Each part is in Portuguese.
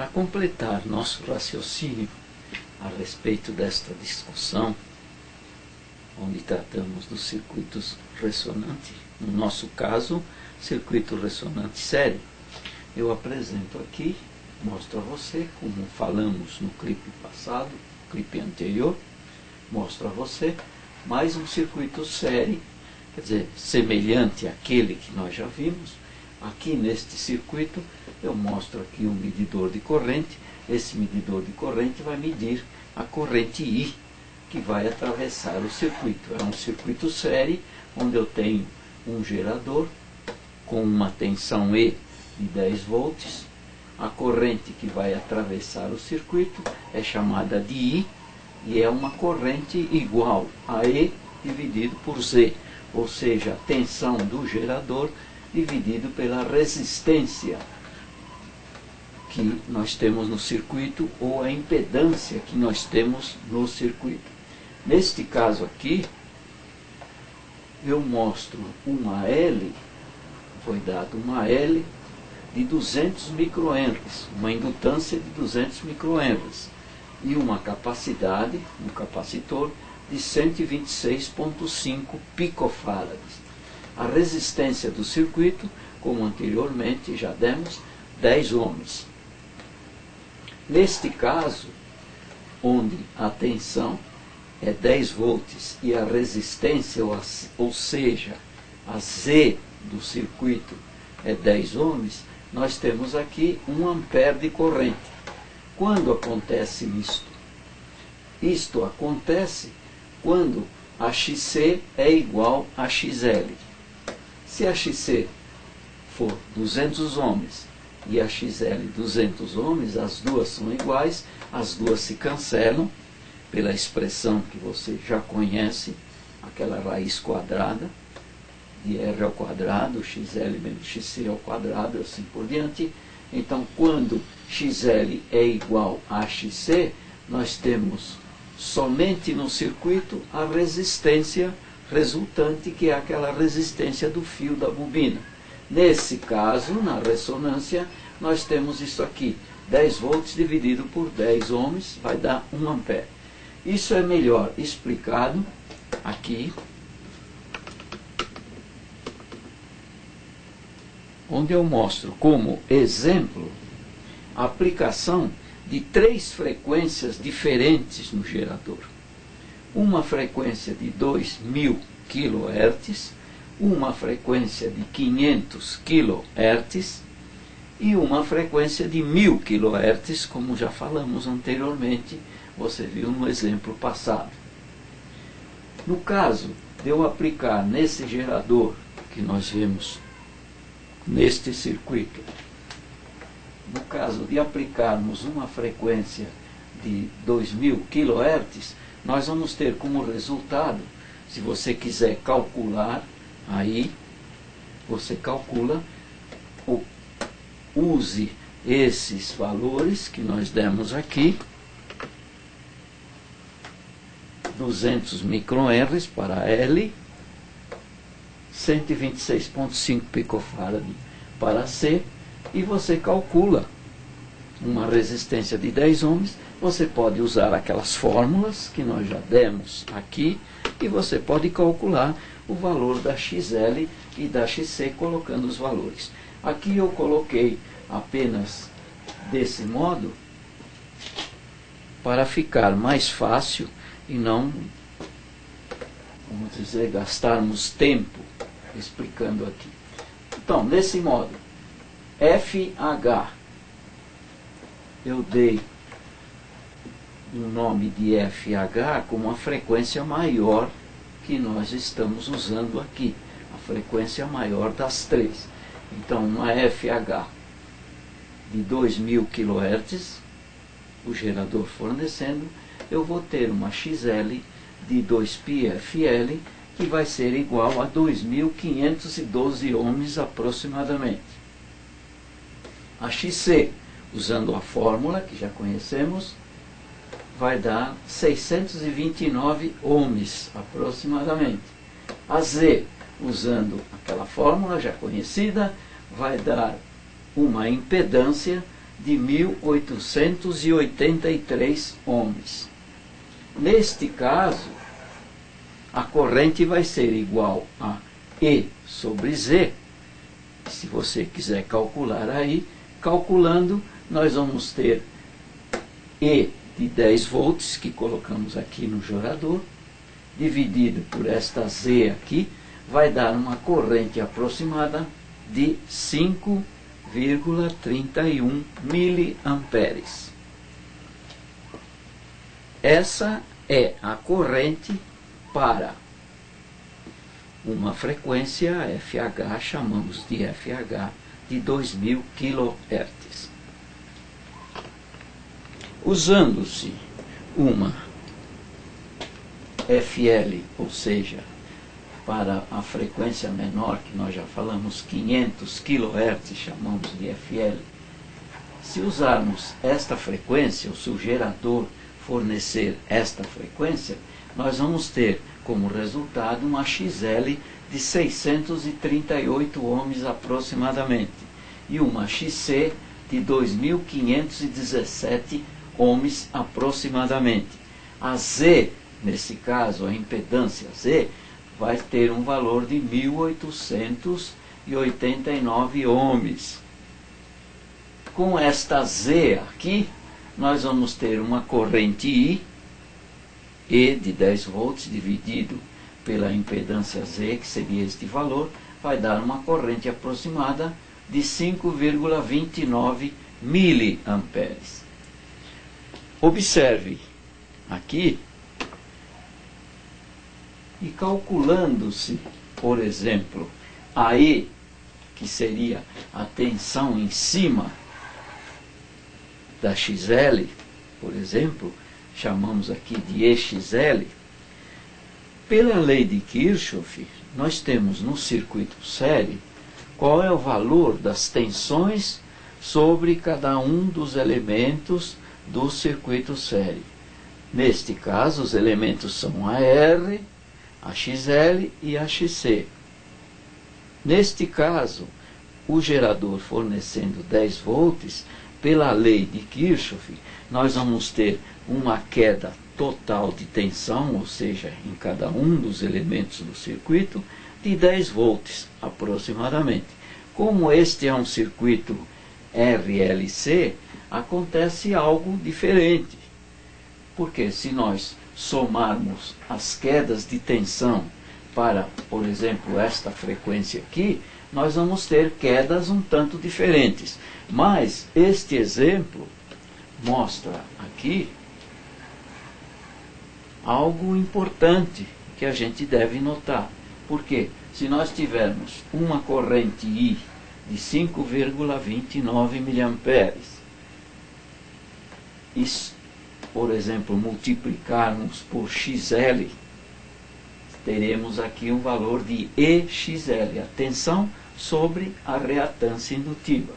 completar nosso raciocínio a respeito desta discussão, onde tratamos dos circuitos ressonantes, no nosso caso, circuito ressonante série, eu apresento aqui, mostro a você, como falamos no clipe passado, clipe anterior, mostro a você mais um circuito série, quer dizer, semelhante àquele que nós já vimos. Aqui neste circuito eu mostro aqui um medidor de corrente. Esse medidor de corrente vai medir a corrente I que vai atravessar o circuito. É um circuito série onde eu tenho um gerador com uma tensão E de 10 volts. A corrente que vai atravessar o circuito é chamada de I e é uma corrente igual a E dividido por Z, ou seja, a tensão do gerador dividido pela resistência que nós temos no circuito ou a impedância que nós temos no circuito. Neste caso aqui, eu mostro uma L, foi dado uma L de 200 microhenries, uma indutância de 200 microhenries e uma capacidade, um capacitor, de 126,5 picofarads. A resistência do circuito, como anteriormente já demos, 10 ohms. Neste caso, onde a tensão é 10 volts e a resistência, ou seja, a Z do circuito é 10 ohms, nós temos aqui 1 ampere de corrente. Quando acontece isto? Isto acontece quando a XC é igual a XL. Se a XC for 200 ohms e a XL 200 ohms, as duas são iguais, as duas se cancelam pela expressão que você já conhece, aquela raiz quadrada de R ao quadrado, XL menos XC ao quadrado, assim por diante. Então, quando XL é igual a XC, nós temos somente no circuito a resistência resultante, que é aquela resistência do fio da bobina. Nesse caso, na ressonância, nós temos isso aqui, 10 volts dividido por 10 ohms, vai dar 1 ampere. Isso é melhor explicado aqui, onde eu mostro como exemplo a aplicação de 3 frequências diferentes no gerador. Uma frequência de 2000 kHz, uma frequência de 500 kHz e uma frequência de 1000 kHz, como já falamos anteriormente, você viu no exemplo passado. No caso de eu aplicar nesse gerador que nós vemos neste circuito, no caso de aplicarmos uma frequência de 2000 kHz, nós vamos ter como resultado, se você quiser calcular, aí você calcula, use esses valores que nós demos aqui, 200 microhenries para L, 126,5 picofarad para C, e você calcula uma resistência de 10 ohms. Você pode usar aquelas fórmulas que nós já demos aqui, e você pode calcular o valor da XL e da XC colocando os valores. Aqui eu coloquei apenas desse modo para ficar mais fácil e não, vamos dizer, gastarmos tempo explicando aqui. Então, desse modo, FH, eu dei o nome de FH como a frequência maior que nós estamos usando aqui, a frequência maior das 3. Então, uma FH de 2000 kHz, o gerador fornecendo, eu vou ter uma XL de 2πfL, que vai ser igual a 2512 ohms aproximadamente. A XC, usando a fórmula que já conhecemos, vai dar 629 ohms aproximadamente. A Z, usando aquela fórmula já conhecida, vai dar uma impedância de 1.883 ohms. Neste caso, a corrente vai ser igual a E sobre Z. Se você quiser calcular aí, calculando, nós vamos ter E de 10 volts, que colocamos aqui no gerador, dividido por esta Z aqui, vai dar uma corrente aproximada de 5,31 miliamperes. Essa é a corrente para uma frequência FH, chamamos de FH, de 2000 kHz. Usando-se uma FL, ou seja, para a frequência menor, que nós já falamos 500 kHz, chamamos de FL. Se usarmos esta frequência, ou se o gerador fornecer esta frequência, nós vamos ter como resultado uma XL de 638 ohms aproximadamente e uma XC de 2.517 ohms aproximadamente. A Z, nesse caso, a impedância Z, vai ter um valor de 1.889 ohms. Com esta Z aqui, nós vamos ter uma corrente I, E de 10 volts dividido pela impedância Z, que seria este valor, vai dar uma corrente aproximada de 5,29 miliamperes. Observe aqui, e calculando-se, por exemplo, a E, que seria a tensão em cima da XL, por exemplo, chamamos aqui de EXL, pela lei de Kirchhoff, nós temos no circuito série qual é o valor das tensões sobre cada um dos elementos do circuito série. Neste caso, os elementos são a R, a XL e a XC. Neste caso, o gerador fornecendo 10 volts, pela lei de Kirchhoff, nós vamos ter uma queda total de tensão, ou seja, em cada um dos elementos do circuito, de 10 volts aproximadamente. Como este é um circuito RLC, acontece algo diferente. Porque se nós somarmos as quedas de tensão para, por exemplo, esta frequência aqui, nós vamos ter quedas um tanto diferentes. Mas este exemplo mostra aqui algo importante que a gente deve notar. Porque se nós tivermos uma corrente I de 5,29 miliamperes, e, por exemplo, multiplicarmos por XL, teremos aqui um valor de EXL, a tensão sobre a reatância indutiva,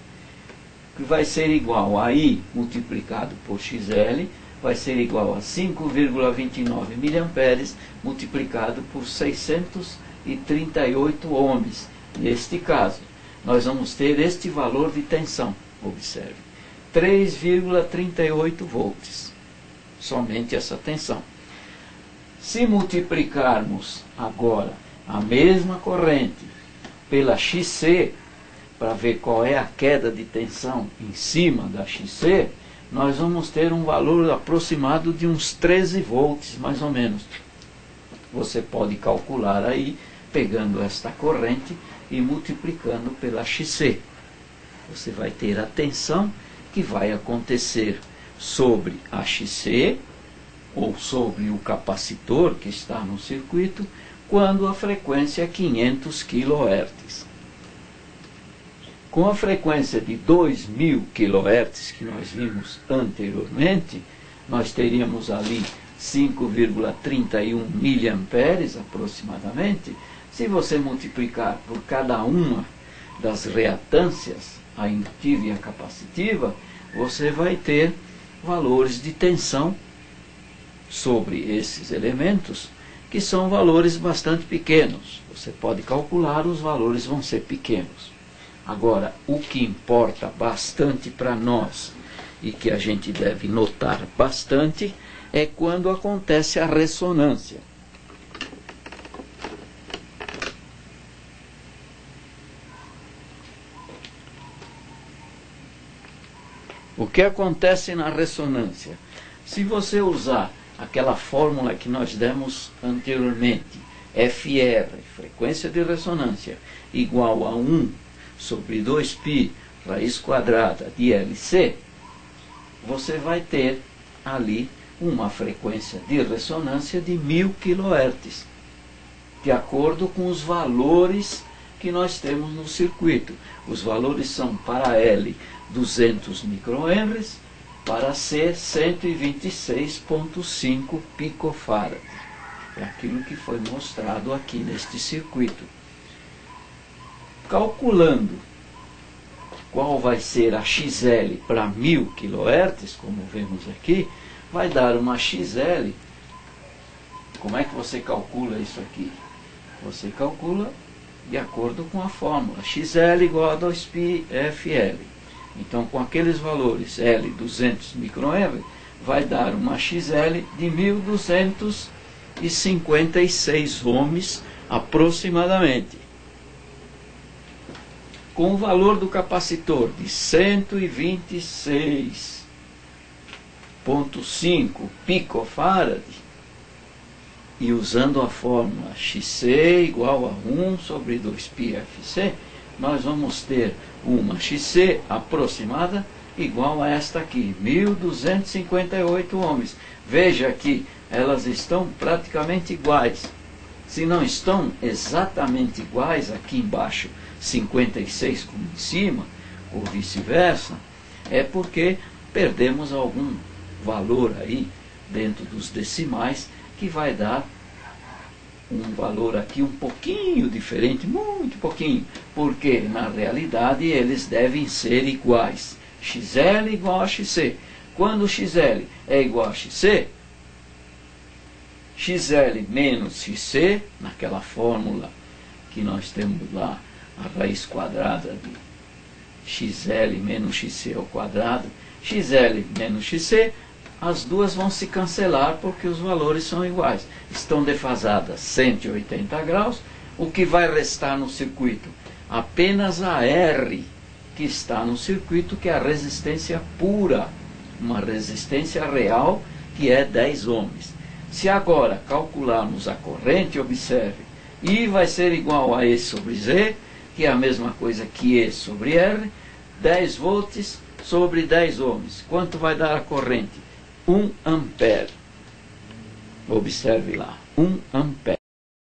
que vai ser igual a I multiplicado por XL, vai ser igual a 5,29 miliamperes multiplicado por 638 ohms. Neste caso, nós vamos ter este valor de tensão, observe, 3,38 volts, somente essa tensão. Se multiplicarmos agora a mesma corrente pela XC, para ver qual é a queda de tensão em cima da XC, nós vamos ter um valor aproximado de uns 13 volts, mais ou menos. Você pode calcular aí, pegando esta corrente e multiplicando pela XC. Você vai ter a tensão que vai acontecer sobre a XC, ou sobre o capacitor que está no circuito, quando a frequência é 500 kHz. Com a frequência de 2000 kHz que nós vimos anteriormente, nós teríamos ali 5,31 miliamperes aproximadamente. Se você multiplicar por cada uma das reatâncias, a indutiva e a capacitiva, você vai ter valores de tensão sobre esses elementos, que são valores bastante pequenos. Você pode calcular, os valores vão ser pequenos. Agora, o que importa bastante para nós e que a gente deve notar bastante é quando acontece a ressonância. O que acontece na ressonância? Se você usar aquela fórmula que nós demos anteriormente, FR, frequência de ressonância, igual a 1 sobre 2π raiz quadrada de LC, você vai ter ali uma frequência de ressonância de 1000 kHz, de acordo com os valores que nós temos no circuito. Os valores são para L 200 microhenries, para C 126,5 picofarad. É aquilo que foi mostrado aqui neste circuito. Calculando qual vai ser a XL para 1000 kHz, como vemos aqui, vai dar uma XL. Como é que você calcula isso aqui? Você calcula de acordo com a fórmula. XL igual a 2π FL. Então, com aqueles valores L 200 microhenries, vai dar uma XL de 1256 ohms aproximadamente. Com o valor do capacitor de 126,5 picofarad e usando a fórmula XC igual a 1 sobre 2πfc, nós vamos ter uma XC aproximada igual a esta aqui, 1258 ohms. Veja que elas estão praticamente iguais. Se não estão exatamente iguais, aqui embaixo 56 como em cima, ou vice-versa, é porque perdemos algum valor aí dentro dos decimais que vai dar um valor aqui um pouquinho diferente, muito pouquinho, porque na realidade eles devem ser iguais. XL igual a XC. Quando XL é igual a XC, XL menos XC, naquela fórmula que nós temos lá, a raiz quadrada de XL menos XC ao quadrado, XL menos XC, as duas vão se cancelar porque os valores são iguais. Estão defasadas 180 graus. O que vai restar no circuito? Apenas a R que está no circuito, que é a resistência pura, uma resistência real que é 10 ohms. Se agora calcularmos a corrente, observe, I vai ser igual a E sobre Z, que é a mesma coisa que E sobre R, 10 volts sobre 10 ohms. Quanto vai dar a corrente? 1 ampere. Observe lá, 1 ampere.